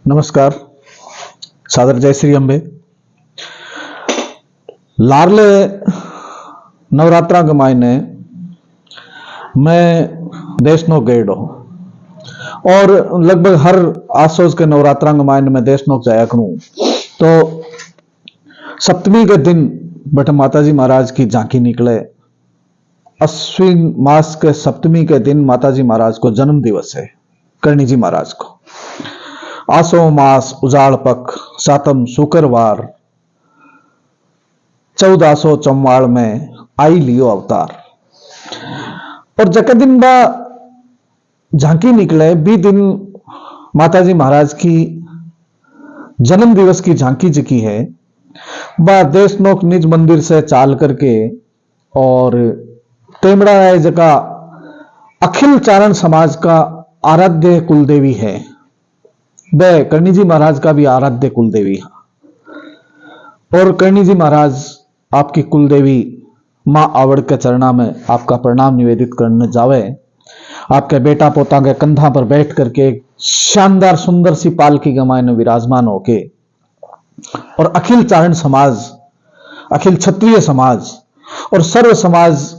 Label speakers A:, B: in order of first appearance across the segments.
A: नमस्कार। सादर जय श्री अंबे। लारले नवरात्रा के मायने मैं देश नो गेड़ो और लगभग हर आसोज के नवरात्रा के मायने में देश नो जाया करूं। तो सप्तमी के दिन बट माताजी महाराज की झांकी निकले। अश्विन मास के सप्तमी के दिन माताजी महाराज को जन्म दिवस है, करणी जी महाराज को। आसो मास उजाड़ पख सातम शुक्रवार 1444 में आई लियो अवतार। और जके दिन बा झांकी निकले बी दिन माताजी महाराज की जन्म दिवस की झांकी जकी है बा देश नोक निज मंदिर से चाल करके और तेमड़ा है जका अखिल चारण समाज का आराध्य कुलदेवी है। वह करणी जी महाराज का भी आराध्य कुलदेवी है। और करणी जी महाराज आपकी कुलदेवी मां आवड़ के चरणा में आपका प्रणाम निवेदित करने जावे। आपके बेटा पोता के कंधा पर बैठ करके एक शानदार सुंदर सी पालकी के मायने विराजमान होके और अखिल चारण समाज, अखिल क्षत्रिय समाज और सर्व समाज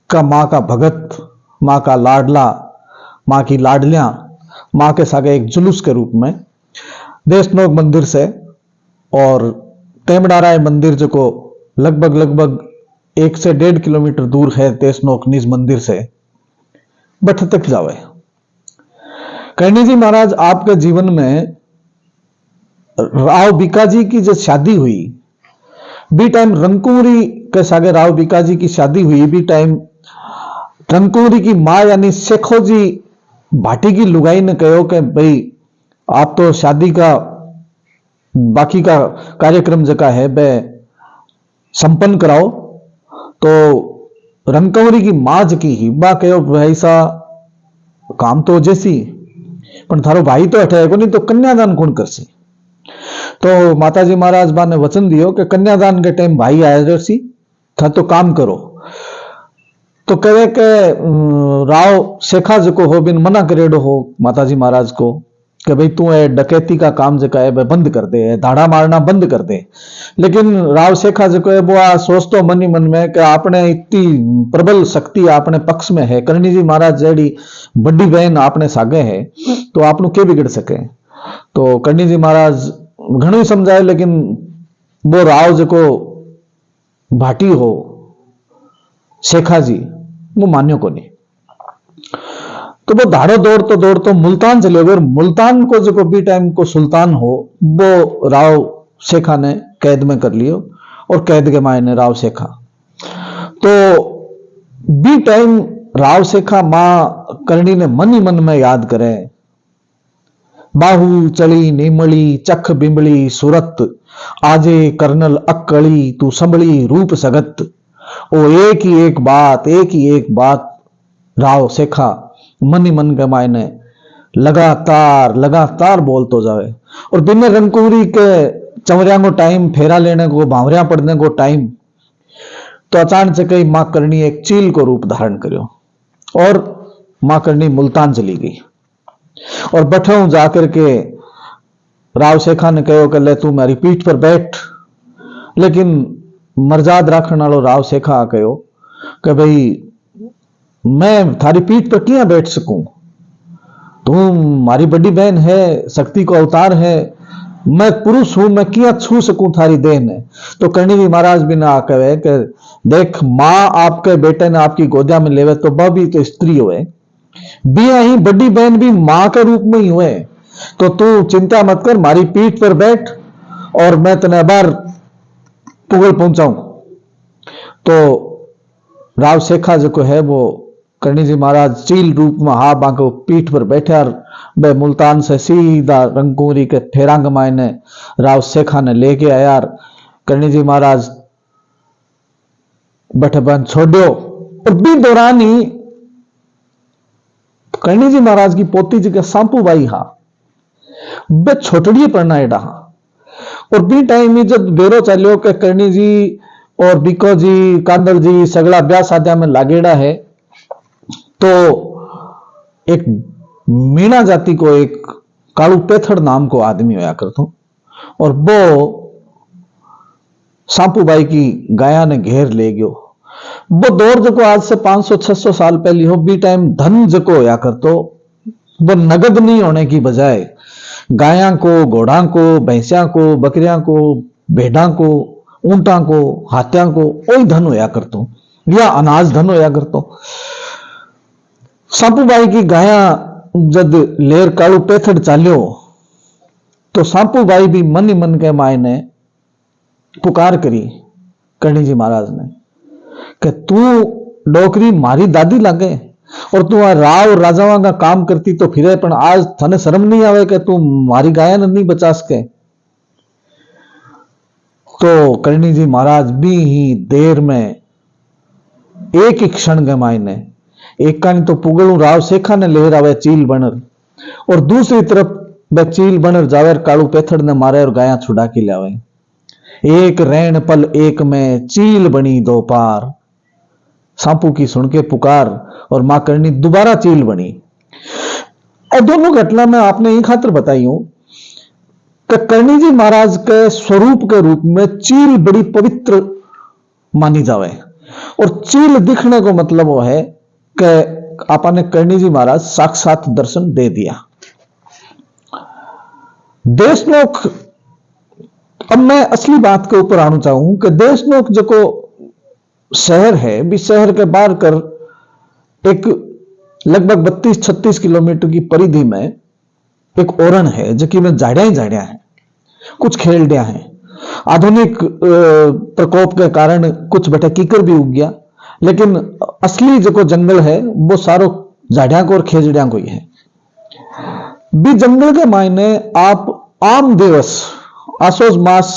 A: का मां का भगत, मां का लाडला, मां की लाडलियां मां के सागे एक जुलूस के रूप में देशनोक मंदिर से और तेमड़ा राय मंदिर जो को लगभग 1 से 1.5 किलोमीटर दूर है देशनोक निज मंदिर से, बठ तक जावे। करणी जी महाराज आपके जीवन में राव बीकाजी की जो शादी हुई बी टाइम रंकुरी के सागे राव बीकाजी की शादी हुई बी टाइम रंकुरी की मां यानी शेखो जी भाटी की लुगाई ने कहो कि भाई आप तो शादी का बाकी का कार्यक्रम जका है वह संपन्न कराओ। तो रंकवरी की मां जकी ही बा कहो भाई सा काम तो जैसी पण थारो भाई तो हटे को नहीं तो कन्यादान कौन करसी। तो माताजी महाराज बा ने वचन दियो कि कन्यादान के टाइम भाई आए सी था तो काम करो। तो कहे के राव शेखा जको हो बिन मना करेडो हो माताजी महाराज को कि भाई तू है डकैती का काम जका है वह बंद कर दे, धाड़ा मारना बंद कर दे। लेकिन राव शेखा जको है वो सोचतो मन ही मन में कि आपने इतनी प्रबल शक्ति आपने पक्ष में है, करणी जी महाराज जेडी बड़ी बहन आपने सागे है तो आपनु के बिगड़ सके। तो करणी जी महाराज घणो ही समझाए लेकिन वो राव जको भाटी हो शेखा जी वो मान्यो को नहीं। तो वो धाड़ो दौड़तो मुल्तान चले गए। मुल्तान को जो बी टाइम को सुल्तान हो वो राव शेखा ने कैद में कर लियो और कैद के मायने राव शेखा। तो बी टाइम राव शेखा मां करणी ने मन ही मन में याद करे, बाहू चली नीमली चख बिंबली सूरत आजे कर्नल अक्कली तू संभली रूप सगत। ओ एक ही एक बात राव शेखा मन ही मन के मायने लगातार बोलतो जावे। और बिना रंकुरी के चवरिया को टाइम, फेरा लेने को, भावरिया पड़ने को टाइम, तो अचानक से कई मां करणी एक चील को रूप धारण करियो और मां करणी मुल्तान चली गई। और बठों जाकर के राव शेखा ने कहो कि ले तू मेरी पीठ पर बैठ। लेकिन मर्याद रखने वालों राव शेखा कहो कि भाई मैं थारी पीठ पर क्यों बैठ सकूं, तुम मारी बड़ी बहन है, शक्ति को अवतार है, मैं पुरुष हूं, मैं क्यों छू सकूं थारी देह ने। तो करणी जी महाराज भी ना कहे कि देख मां आपके बेटे ने आपकी गोदिया में लेवे तो वह भी तो स्त्री हुए, बिया ही बड़ी बहन भी मां के रूप में ही हुए। तो तू चिंता मत कर, मारी पीठ पर बैठ और मैं तने बार पुगल पहुंचाऊं। तो राव शेखा जो है वो करणी जी महाराज चील रूप में हा बाको पीठ पर बैठे और बे मुल्तान से सीधा रंगूरी के फेरांग मायने राव शेखा ने लेके आया। करणी जी महाराज बैठे बंद छोड़ो। और बी दौरान ही करणी जी महाराज की पोती जी के सांपू बाई हा बे छोटड़ी पड़ना एडा हा। और बी टाइम में जब बेरो चलो के करणी जी और बीको जी कांदर जी सगला ब्याह शादिया में लागेड़ा है तो एक मीणा जाति को एक कालू पेथड़ नाम को आदमी होया करतो, और वो सांपू बाई की गाया ने घेर ले गयो। वो दौर जको आज से 500-600 साल पहले हो, बी टाइम धन जको होया करतो, वो नगद नहीं होने की बजाय गाया को, घोड़ा को, भैंसिया को, बकरिया को, भेड़ा को, ऊंटा को, हाथिया को वही धन होया करतो, या अनाज धन होया करतो। सांपू बाई की गाया जद लेर कालू पेथड़ चाल्यो तो सांपू बाई भी मन ही मन के मायने पुकार करी करणी जी महाराज ने कि तू डोकरी मारी दादी लागे और तू राव राजावा का काम करती तो फिरे, पण आज थने शर्म नहीं आवे कि तू मारी गाया ने नहीं बचा सके। तो करणी जी महाराज भी ही देर में एक ही क्षण के मायने एक कानी तो पुगलू राव सेखा ने लेर आवे चील बनर, और दूसरी तरफ वह चील बनर जावे कालू पेथड़ ने मारे और गाया छुड़ा के लावे। एक रैन पल एक में चील बनी दो पार, सांपू की सुन के पुकार और मां करनी दोबारा चील बनी। और दोनों घटना में आपने एक खातिर बताई हूं कि करणी जी महाराज के स्वरूप के रूप में चील बड़ी पवित्र मानी जावे, और चील दिखने को मतलब वो है कि आपने करणी जी महाराज साक्षात दर्शन दे दिया। देशनोक, अब मैं असली बात के ऊपर आना चाहूं कि देशनोक जो को शहर है, भी शहर के बाहर कर एक लगभग 32-36 किलोमीटर की परिधि में एक ओरण है जबकि में झाड़िया ही झाड़िया है, कुछ खेलडिया है। आधुनिक प्रकोप के कारण कुछ बेटा कीकर भी उग गया, लेकिन असली जो जंगल है वो सारो झाड़िया को और खेजड़िया को ही है। भी जंगल के मायने आप आम दिवस आसोज मास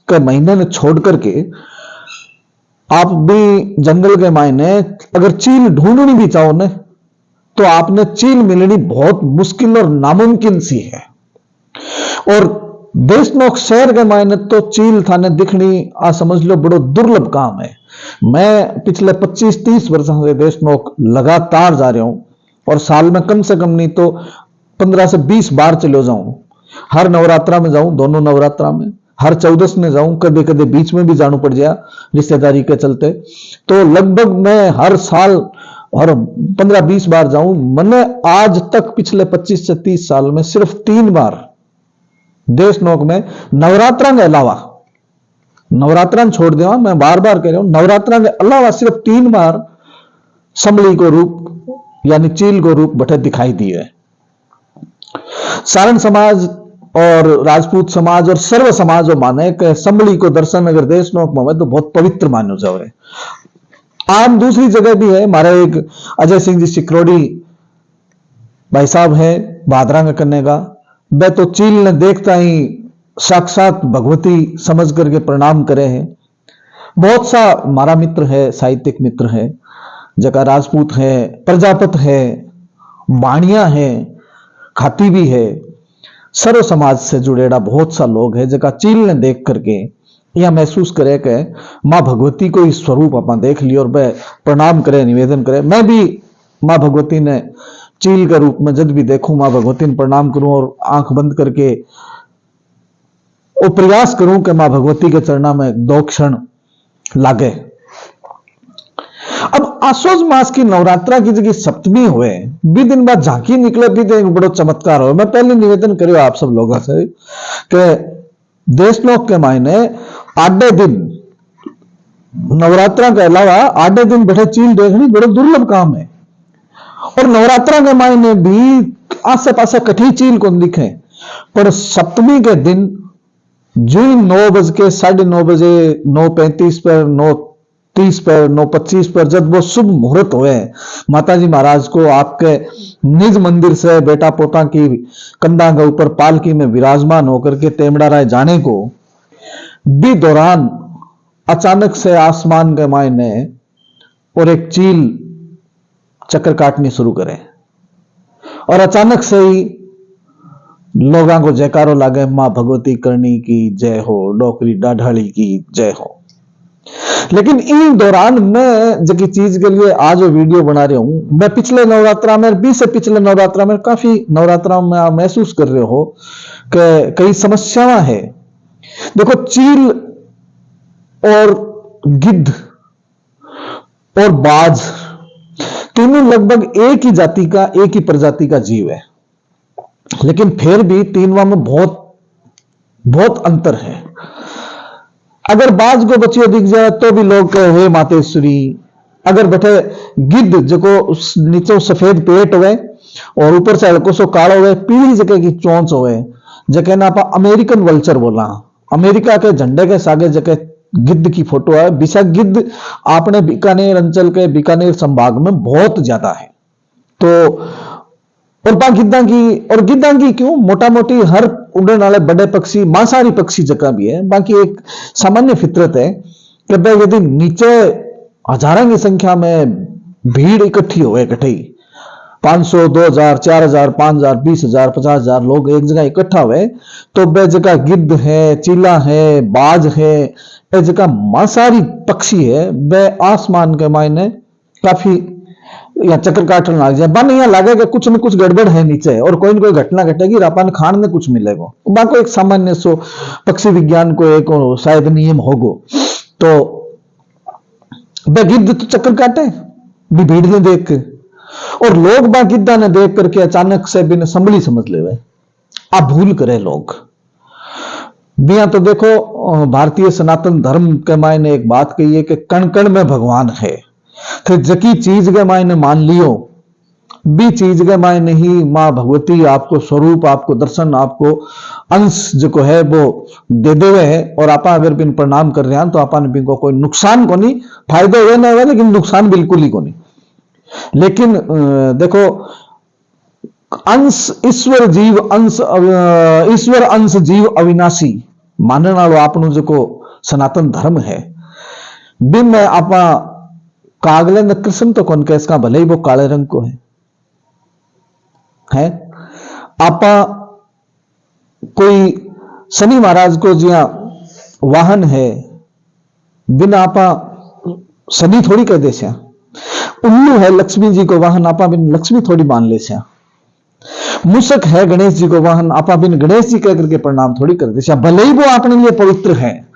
A: के महीने ने छोड़ करके आप भी जंगल के मायने अगर चील ढूंढनी भी चाहो ना तो आपने चील मिलनी बहुत मुश्किल और नामुमकिन सी है। और देशनोक शहर के मायने तो चील थाने दिखनी आ समझ लो बड़ो दुर्लभ काम है। मैं पिछले 25-30 वर्षों से देशनोक लगातार जा रहा हूं और साल में कम से कम नहीं तो 15 से 20 बार चले जाऊं। हर नवरात्रा में जाऊं, दोनों नवरात्रा में, हर 14 में जाऊं, कभी कभी बीच में भी जाना पड़ जाए रिश्तेदारी के चलते, तो लगभग मैं हर साल और 15-20 बार जाऊं। मैंने आज तक पिछले 25 से 30 साल में सिर्फ 3 बार देशनोक में नवरात्रा के अलावा, नवरात्रा छोड़ दिया, मैं बार बार कह रहा हूं, नवरात्रा के अलावा सिर्फ 3 बार संभली को रूप यानी चील को रूप बटे दिखाई दिए है। सारण समाज और राजपूत समाज और सर्व समाज माने कि संभली को दर्शन अगर देशनोक में तो बहुत पवित्र मानो जाए। आम दूसरी जगह भी है, हमारे एक अजय सिंह जी सिकरोड़ी भाई साहब है भादरा में करने का, वह तो चील ने देखता ही साक्षात भगवती समझ करके प्रणाम करे हैं। बहुत सा हमारा मित्र है, साहित्यिक मित्र है, जगह राजपूत है, प्रजापत है, बाणिया है, खाती भी है, सर्व समाज से जुड़ेड़ा बहुत सा लोग है जगह चील ने देख करके यह महसूस करे कि मां भगवती को ही स्वरूप अपन देख लियो और वह प्रणाम करे, निवेदन करे। मैं भी मां भगवती ने चील के रूप में जब भी देखूं मां भगवती ने प्रणाम करूं और आंख बंद करके वो प्रयास करूं कि मां भगवती के चरणा में 2 क्षण लागे। अब आसोज मास की नवरात्रा की जगह सप्तमी हुए, 20 दिन बाद झांकी निकले भी तो एक बड़ो चमत्कार हो। मैं पहले निवेदन करो आप सब लोगों से कि देशनोक के मायने 8 दिन नवरात्रा के अलावा 8 दिन बैठे चील देखनी बड़ो दुर्लभ काम है। और नवरात्रा के मायने भी आसे पासे कठी चील को दिखे, पर सप्तमी के दिन जो 9 बज के 9:30 बजे 9:35 पर 9:30 पर 9:25 पर जब वो शुभ मुहूर्त हुए माता जी महाराज को आपके निज मंदिर से बेटा पोता की कंधा के ऊपर पालकी में विराजमान होकर के तेमड़ा राय जाने को भी दौरान अचानक से आसमान के मायने और एक चील चक्कर काटनी शुरू करे और अचानक से ही लोगों को जयकारो लागे, मां भगवती करनी की जय हो, डोकरी डाढ़ाली की जय हो। लेकिन इन दौरान मैं जबकि चीज के लिए आज वो वीडियो बना रहा हूं, मैं पिछले नवरात्रा में 20 से पिछले नवरात्रा में काफी नवरात्रा में आप महसूस कर रहे हो कि कई समस्याएं है। देखो, चील और गिद्ध और बाज तीनों लगभग एक ही जाति का, एक ही प्रजाति का जीव है, लेकिन फिर भी तीनों में बहुत बहुत अंतर है। अगर बाज को बच्चियों दिख जाए तो भी लोग कहे हे मातेश्वरी। अगर बैठे गिद्ध जो नीचे सफेद पेट हुए और ऊपर से हल्को सो कालो हुए, पीली जगह की चोंच हुए, जगह ना आप अमेरिकन वल्चर बोला, अमेरिका के झंडे के सागे जगह गिद्ध की फोटो है। बिसा गिद्ध आपने बीकानेर अंचल के बीकानेर संभाग में बहुत ज्यादा है। तो और गिद्धा की क्यों मोटा मोटी हर उड़ने वाले बड़े पक्षी, मांसाहारी पक्षी जगह भी है। बाकी एक सामान्य फितरत है कि भाई यदि नीचे हजारों की संख्या में भीड़ इकट्ठी हो, इकट्ठी 500, 2000, 4000, 5000, 20000, 50000 लोग एक जगह इकट्ठा हुए, तो वह जगह गिद्ध है, चीला है, बाज है, वह जगह मांसाहारी पक्षी है, वह आसमान के मायने काफी या चक्कर काटने लग जाए। बन यहाँ लगेगा कुछ न कुछ गड़बड़ है नीचे और कोई न कोई घटना घटेगी, रापान खान में कुछ मिलेगा। बाकी एक सामान्य सो पक्षी विज्ञान को एक शायद नियम होगो। तो वह गिद्ध तो चक्कर काटे भी भीड़ ने देख के, और लोग बा गिद्धा ने देख करके अचानक से बिन संभली समझ ले, आप भूल करे लोग बिया। तो देखो, भारतीय सनातन धर्म के मायने एक बात कही है कि कण कण में भगवान है। तो जकी चीज के मायने मान लियो, बी चीज के मायने ही मां भगवती आपको स्वरूप, आपको दर्शन, आपको अंश जो है वो दे देवे है। और आप अगर बिन प्रणाम कर रहे हैं तो आपने बिन को कोई नुकसान को नहीं, फायदे हुए ना हुए, लेकिन नुकसान बिल्कुल ही को नहीं। लेकिन देखो, अंश ईश्वर जीव, अंश ईश्वर अंश जीव अविनाशी मानने वालों आपनो जो सनातन धर्म है, बिन में आपा कागले न कृष्ण तो कौन कैस का, भले ही वो काले रंग को है आपा कोई शनि महाराज को जिया वाहन है, बिना आपा शनि थोड़ी कह दे स्या। उल्लू है लक्ष्मी जी को वाहन, आपा बिन लक्ष्मी थोड़ी मान ले स्या। मूषक है गणेश जी को वाहन, आपा बिन गणेश जी कह करके प्रणाम थोड़ी कर दे स्या। भले ही वो अपने लिए पवित्र है,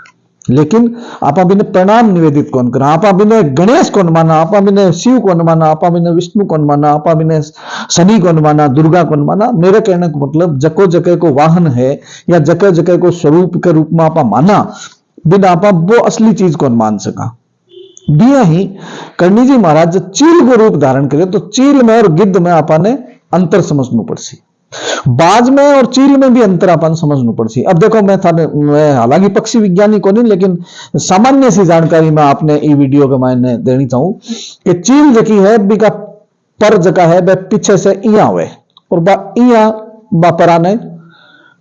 A: लेकिन आपा बिने प्रणाम निवेदित कौन करा, आपा बिने गणेश कौन माना, आपा बिने शिव कौन माना, आपा बिने विष्णु कौन माना, आपा बिने शनि कौन माना, दुर्गा कौन माना। मेरे कहने का मतलब जको जगह को वाहन है या जगह जगह को स्वरूप के रूप में आपा माना, बिना आपा वो असली चीज कौन मान सका। बिया ही करणी जी महाराज जब चील को रूप धारण करे, तो चील में और गिद्ध में आपा ने अंतर समझना पड़सी, बाज में और चील में भी अंतर अपन समझना पड़सी। अब देखो, मैं हालांकि पक्षी विज्ञानी को नहीं, लेकिन सामान्य सी जानकारी मैं आपने ई वीडियो के मायने देनी चाहूं कि चील जकी है बिका पर जगह है वह पीछे से इया हुए और बा इया बापरा ने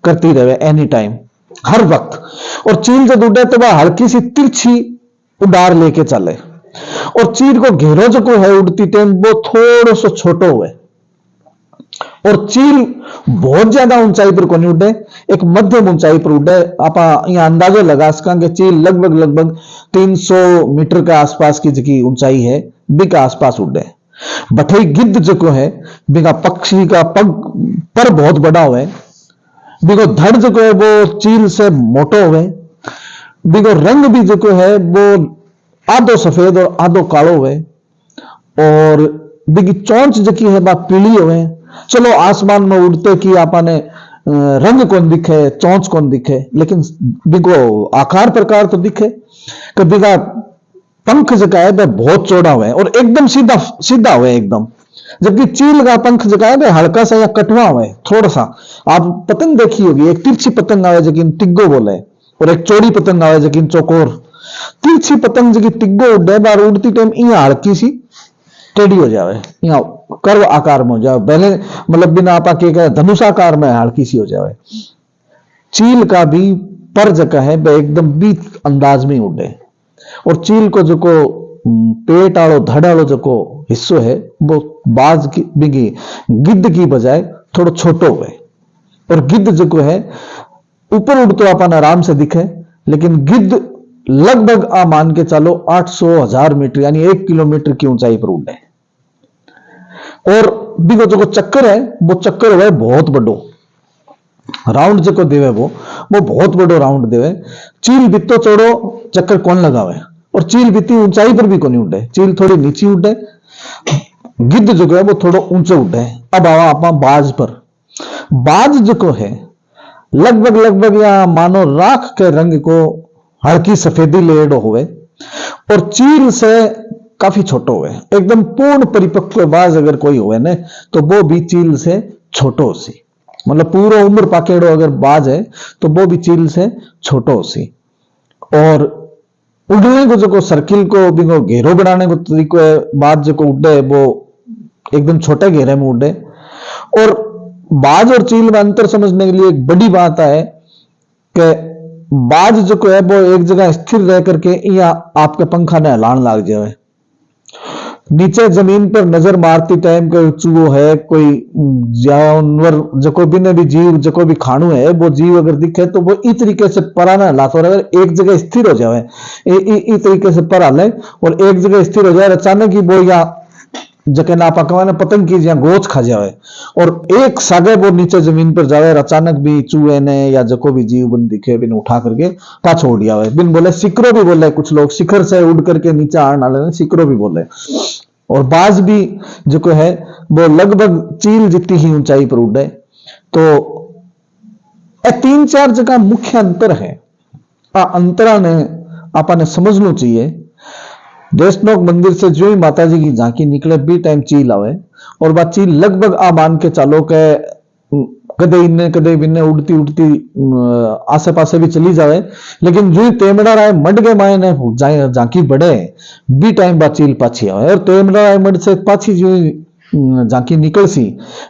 A: करती रहे एनी टाइम, हर वक्त। और चील जब उड़े तो वह हल्की सी तिरछी उड़ार लेके चले, और चील को घेरो जो है उड़ती टाइम वो थोड़ा सा छोटो हुए, और चील बहुत ज्यादा ऊंचाई पर को नहीं उड़े, एक मध्यम ऊंचाई पर उड़े। आप यहाँ अंदाजा लगा सका कि चील लगभग 300 मीटर के आसपास की जकी ऊंचाई है बिका आसपास उड़े। बठे गिद्ध जो है बिका पक्षी का पग पर बहुत बड़ा हुए, बिको धड़ जो है वो चील से मोटो हुए, बिको रंग भी जो है वो आधो सफेद और आधो कालो हुए, और बिकी चोंच जकी है बा पीली हुए। चलो आसमान में उड़ते कि आपने रंग कौन दिखे, चोंच कौन दिखे, लेकिन बिको आकार प्रकार तो दिखे। कभी का पंख जगह है वह बहुत चौड़ा हुआ है और एकदम सीधा सीधा हुआ है एकदम, जबकि चील का पंख जगह है वह हल्का सा या कटवा हुआ है थोड़ा सा। आप पतंग देखी होगी, एक तिरछी पतंग आवे जकिन टिग्गो बोले, और एक चौड़ी पतंग आवे जकिन चौकोर। तिरछी पतंग जकी टिग्गो उड़े बार उड़ती टाइम यहाँ हल्की सी टेढ़ी हो जावे, यहाँ कर्व आकार में हो जाए, पहले मतलब बिना आपा के धनुषाकार में हल्की सी हो जाए। चील का भी पर जगह है वह एकदम बीत अंदाज में उड़े, और चील को जो को पेट आलो धड़ आलो जो को हिस्सो है वो बाज की बिगी गिद्ध की बजाय थोड़ा छोटो हुए। और गिद्ध जो है ऊपर उड़ते अपन आराम से दिखे, लेकिन गिद्ध लगभग आ मान के चलो 800,000 मीटर यानी 1 किलोमीटर की ऊंचाई पर उड़े। और बिको जो चक्कर है वो चक्कर हुआ बहुत बड़ो राउंड जो देवे वो बहुत बड़ो राउंड देवे। चील बितो चोड़ो चक्कर कौन लगावे, और चील बिती ऊंचाई पर भी कौन उड़े, चील थोड़ी नीचे उड़े, गिद्ध जो है वो थोड़ा ऊंचे उड़े। अब आवा आप बाज पर। बाज जो है लगभग लगभग या मानो राख के रंग को हल्की सफेदी लेडो हुए, और चील से काफी छोटो हुए। एकदम पूर्ण परिपक्व बाज अगर कोई हुए ना तो वो भी चील से छोटो सी, मतलब पूरा उम्र पाकेड़ो अगर बाज है तो वो भी चील से छोटो सी। और उड़ने को जो सर्किल को भी घेरो बनाने को तरीको है, बाज जो उड़े वो एकदम छोटे घेरे में उड़े। और बाज और चील में अंतर समझने के लिए एक बड़ी बात है कि बाज जो है वो एक जगह स्थिर रह करके या आपके पंखा ने हिलान लाग जाए। नीचे जमीन पर नजर मारती टाइम कोई चूहो है, कोई जानवर जो भी ने भी जीव जो भी खाणु है वो जीव अगर दिखे तो वो इस तरीके से परा ना हिलाता, और अगर एक जगह स्थिर हो जाए इस तरीके से पर हाले और एक जगह स्थिर हो जाए, अचानक ही वो या जके ना पकवाने पतंग की या गोच खा जाए और एक सागे वो नीचे जमीन पर जावे, अचानक भी चूहे ने या जको भी जीव बन दिखे बिन उठा करके पाछो उड़ जावे। बिन बोले सिकरो भी बोले, कुछ लोग शिखर से उड़ करके नीचे आने वाले सिकरो भी बोले। और बाज भी जो है वो लगभग चील जितनी ही ऊंचाई पर उड़े। तो ये 3-4 जगह मुख्य अंतर है। अंतरा ने आपने समझना चाहिए। देशनोक मंदिर से जो ही माता जी की झांकी निकले बी टाइम चील आवे, और बात चील लगभग आ मान के चालो के कदे इन्ने कदे बिन्ने उड़ती उड़ती आसे पासे भी चली जावे, लेकिन जो तेमड़ा राय मड के माए ने झांकी बढ़े बी टाइम बा चील पाछी आवे, और तेमड़ा राय मड से पाछी जो झांकी निकल सी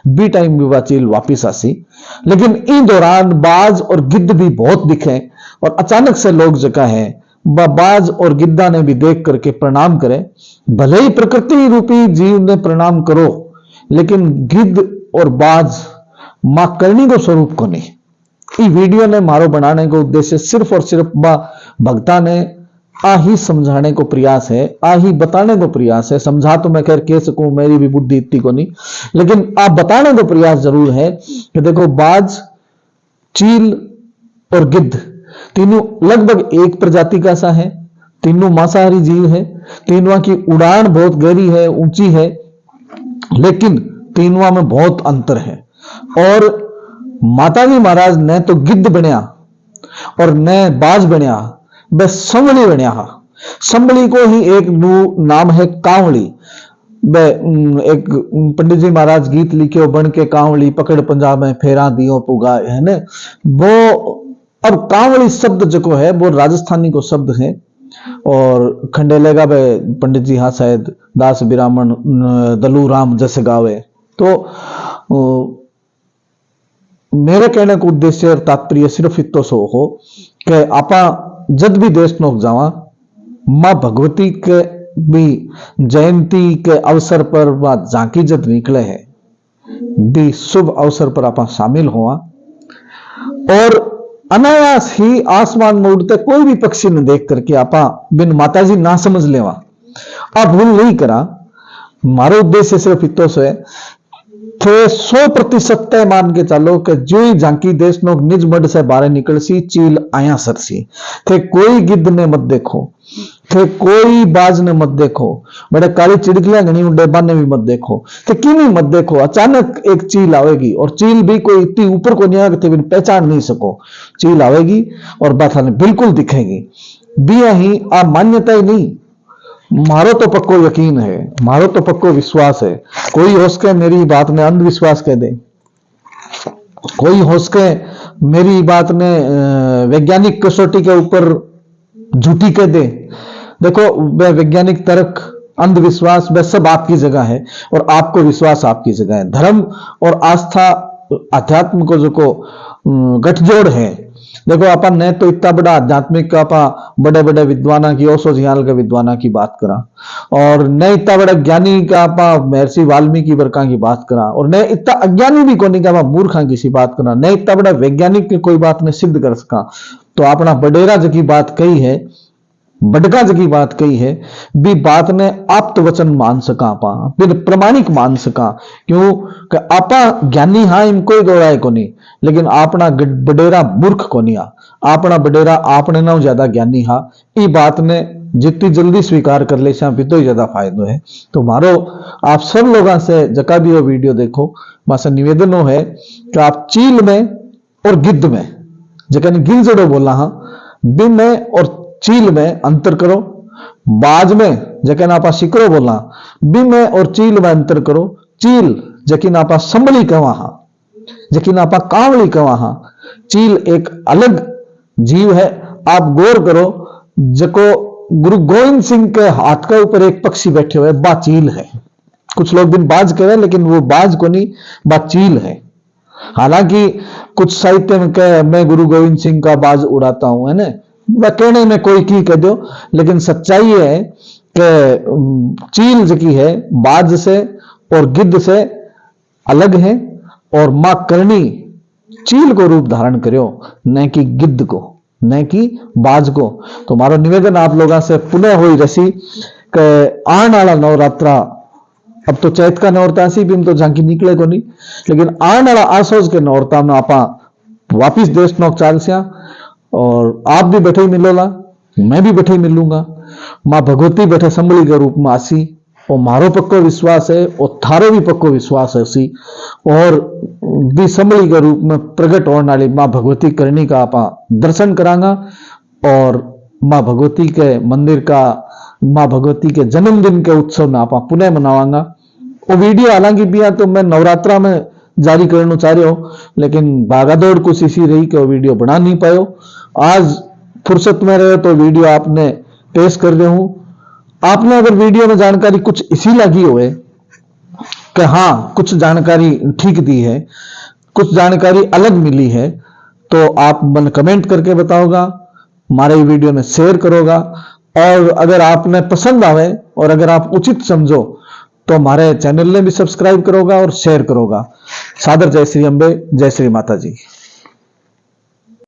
A: बी टाइम भी बा चील वापिस आसी। लेकिन इन दौरान बाज और गिद्ध भी बहुत दिखे, और अचानक से लोग जगह है बाज और गिद्धा ने भी देख करके प्रणाम करे। भले ही प्रकृति रूपी जीव ने प्रणाम करो, लेकिन गिद्ध और बाज मां करनी को स्वरूप को नहीं। इस वीडियो ने मारो बनाने को उद्देश्य सिर्फ और सिर्फ भक्ता ने आ ही समझाने को प्रयास है, आ ही बताने को प्रयास है। समझा तो मैं खैर कह सकूं, मेरी भी बुद्धि इतनी को नहीं, लेकिन आप बताने को प्रयास जरूर है कि देखो बाज, चील और गिद्ध तीनों लगभग एक प्रजाति का सा है, तीनों मांसाहारी जीव है, तीनों की उड़ान बहुत गहरी है, ऊंची है, लेकिन तीनों में बहुत अंतर है। और माताजी महाराज ने तो गिद्ध बनया और ने बाज बनया, बस संभली बनया। संभली को ही एक नाम है कांवली। एक पंडित जी महाराज गीत लिखे बन के कांवली पकड़ पंजाब में फेरा दियो पुगा है ना वो। अब कांवली शब्द जो है वो राजस्थानी को शब्द है, और खंडेलेगा पंडित जी हाँ शायद दास बिरामण दलू राम जैसे गावे। तो मेरे कहने का उद्देश्य और तात्पर्य सिर्फ इतो सो हो कि आपा जब भी देश नोक जावा मां भगवती के भी जयंती के अवसर पर वह झांकी जब निकले है भी शुभ अवसर पर आप शामिल हुआ, और अनायास ही आसमान में उड़ते कोई भी पक्षी ने देख करके आपा बिन माताजी ना समझ लेवा आप भूल नहीं करा। मारो उद्देश्य सिर्फ इतो से थे 100% तय मान के चलो कि जो ही झांकी देश नोक निज मड से बाहर निकल सी चील आया सरसी थे, कोई गिद्ध ने मत देखो, थे कोई बाज ने मत देखो, बड़े काली चिड़कलियां घनी डेबा ने भी मत देखो, थे कि नहीं मत देखो। अचानक एक चील आवेगी, और चील भी कोई इतनी ऊपर को नहीं आगे पहचान नहीं सको, चील आवेगी और बात बिल्कुल दिखेगी। भी यही आप मान्यता ही नहीं, मारो तो पक्को यकीन है, मारो तो पक्को विश्वास है। कोई होश के मेरी बात ने अंधविश्वास कह दे, कोई होश के मेरी बात ने वैज्ञानिक कसौटी के ऊपर झूठी कह दे। देखो वह वैज्ञानिक तर्क, अंधविश्वास वह सब आपकी जगह है, और आपको विश्वास आपकी जगह है। धर्म और आस्था अध्यात्म को जो को गठजोड़ है। देखो अपन ने तो इतना बड़ा आध्यात्मिक आपा बड़े बड़े विद्वाना की ओशो जियाल के विद्वाना की बात करा, और न इतना बड़ा ज्ञानी का आपा महर्षि वाल्मीकि वर्का की बात करा, और न इतना अज्ञानी भी कोनी का मूर्खा की सी बात करा, न इतना बड़ा वैज्ञानिक की कोई बात ने सिद्ध कर सका। तो अपना बडेरा जो की बात कही है बड़का जगी बात कही है, बी बात ने आप्त वचन मान सका पा, फिर प्रमाणिक मान सका। क्यों कि आपा ज्ञानी हाँ इन कोई दौड़ाए को नहीं, लेकिन आपना बडेरा मूर्ख को नहीं आ, आपना बडेरा आपने ना ज्यादा ज्ञानी हा। ई बात ने जितनी जल्दी स्वीकार कर ले भी तो ज्यादा फायदो है। तो मारो आप सब लोगों से जका भी वो वीडियो देखो, मासे निवेदन है कि आप चील में और गिद्ध में, जकन गिंजड़ो बोला हाँ, बिन में और चील में अंतर करो। बाज में जकन आपा शिकरो बोला, बिन में और चील में अंतर करो। चील जकिन आपा संभली कवा हाँ, जकिन आपा कांवली कवा हाँ। चील एक अलग जीव है। आप गौर करो, जको गुरु गोविंद सिंह के हाथ के ऊपर एक पक्षी बैठे हुए, बा चील है। कुछ लोग बिन बाज कहे, लेकिन वो बाज को नहीं, बा चील है। हालांकि कुछ साहित्य में कह मैं गुरु गोविंद सिंह का बाज उड़ाता हूं, है ना, वह कहने में कोई की कह दो, लेकिन सच्चाई है कि चील जो की है बाज से और गिद्ध से अलग है, और मां करनी चील को रूप धारण करो, न कि गिद्ध को, न कि बाज को। तो हमारा निवेदन आप लोगों से पुनः हुई रसी कि आने वाला नवरात्रा, अब तो चैत का नौरता सी भी हम तो झांकी निकले को नहीं, लेकिन आने वाला आसोज के नौरता में आपा वापिस देश नौक चाल सिया, और आप भी बैठे ही मिलोला, मैं भी बैठे ही मिलूंगा। मां भगवती बैठे संभली के रूप में आसी, और मारो पक्को विश्वास है, और थारो भी पक्को विश्वास है सी, और भी संभली के रूप में प्रकट होने वाली मां भगवती करनी का आपा दर्शन करांगा, और मां भगवती के मंदिर का, मां भगवती के जन्मदिन के उत्सव में आपा पुनः मनावांगा। वो वीडियो हालांकि भी तो मैं नवरात्रा में जारी करना चाह रहे हो, लेकिन भागादौड़ कुछ इसी रही कि वो वीडियो बना नहीं पायो। आज फुर्सत में रहे तो वीडियो आपने पेश कर रहे हूं। आपने अगर वीडियो में जानकारी कुछ इसी लगी हुए कि हाँ कुछ जानकारी ठीक दी है, कुछ जानकारी अलग मिली है, तो आप मन कमेंट करके बताओगा, हमारे वीडियो में शेयर करोगा, और अगर आपने पसंद आवे और अगर आप उचित समझो तो हमारे चैनल ने भी सब्सक्राइब करोगा और शेयर करोगा। सादर जय श्री अंबे, जय श्री माता जी।